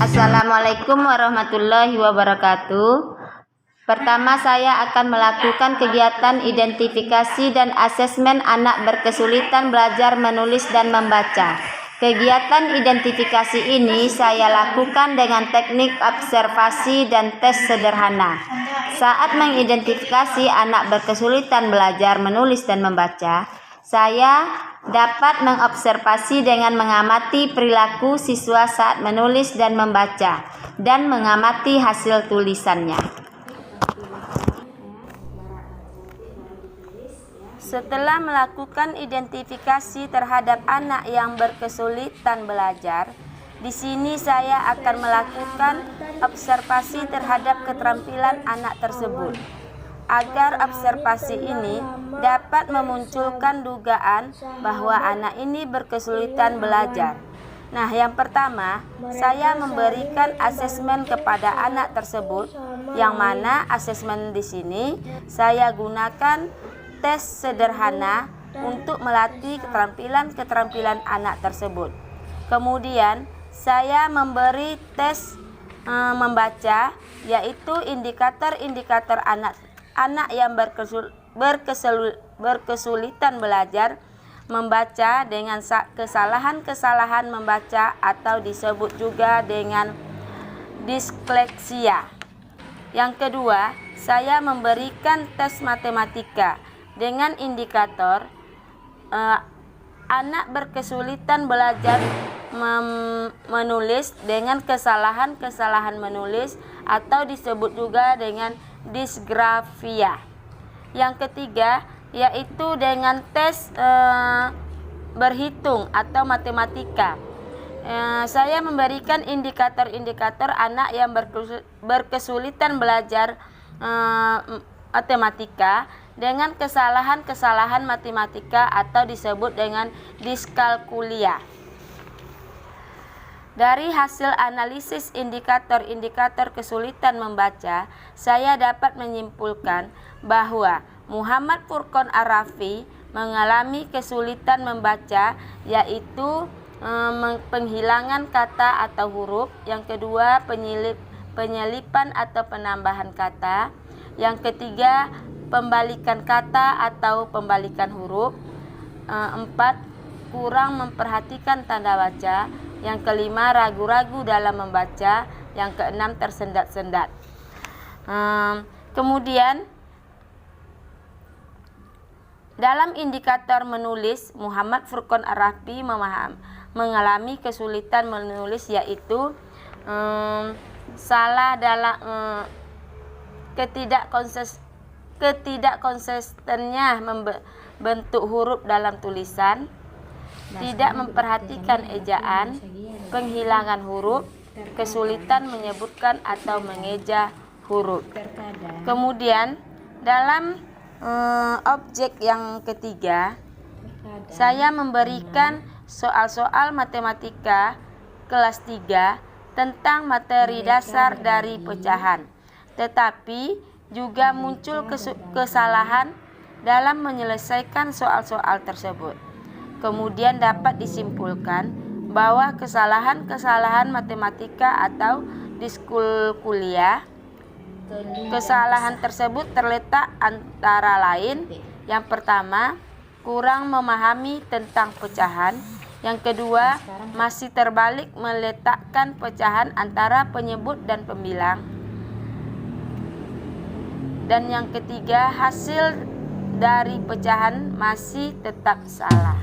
Assalamualaikum warahmatullahi wabarakatuh. Pertama, saya akan melakukan kegiatan identifikasi dan asesmen anak berkesulitan belajar menulis dan membaca. Kegiatan identifikasi ini saya lakukan dengan teknik observasi dan tes sederhana. Saat mengidentifikasi anak berkesulitan belajar menulis dan membaca, saya dapat mengobservasi dengan mengamati perilaku siswa saat menulis dan membaca, dan mengamati hasil tulisannya. Setelah melakukan identifikasi terhadap anak yang berkesulitan belajar, di sini saya akan melakukan observasi terhadap keterampilan anak tersebut. Agar observasi ini dapat memunculkan dugaan bahwa anak ini berkesulitan belajar. Nah, yang pertama, saya memberikan asesmen kepada anak tersebut, yang mana asesmen di sini saya gunakan tes sederhana untuk melatih keterampilan anak tersebut. Kemudian, saya memberi tes membaca, yaitu indikator-indikator anak yang berkesulitan belajar membaca dengan kesalahan-kesalahan membaca atau disebut juga dengan disleksia. Yang kedua, saya memberikan tes matematika dengan indikator anak berkesulitan belajar menulis dengan kesalahan-kesalahan menulis atau disebut juga dengan disgrafia. Yang ketiga, yaitu dengan tes berhitung atau matematika. Saya memberikan indikator-indikator anak yang berkesulitan belajar matematika dengan kesalahan-kesalahan matematika atau disebut dengan diskalkulia. Dari hasil analisis indikator-indikator kesulitan membaca, saya dapat menyimpulkan bahwa Muhammad Furqon Arafi mengalami kesulitan membaca, yaitu penghilangan kata atau huruf. Yang kedua, penyelipan atau penambahan kata. Yang ketiga, pembalikan kata atau pembalikan huruf. 4. Kurang memperhatikan tanda baca. Yang kelima, ragu-ragu dalam membaca. Yang keenam, tersendat-sendat. Kemudian, dalam indikator menulis, Muhammad Furqon Arafi mengalami kesulitan menulis, yaitu salah dalam ketidakkonsistennya membentuk huruf dalam tulisan, tidak memperhatikan ejaan, penghilangan huruf, kesulitan menyebutkan atau mengeja huruf. Kemudian dalam objek yang ketiga, saya memberikan soal-soal matematika kelas 3 tentang materi dasar dari pecahan, tetapi juga muncul kesalahan dalam menyelesaikan soal-soal tersebut. Kemudian dapat disimpulkan bahwa kesalahan-kesalahan matematika atau diskalkulia, kesalahan tersebut terletak antara lain: yang pertama, kurang memahami tentang pecahan; yang kedua, masih terbalik meletakkan pecahan antara penyebut dan pembilang; dan yang ketiga, hasil dari pecahan masih tetap salah.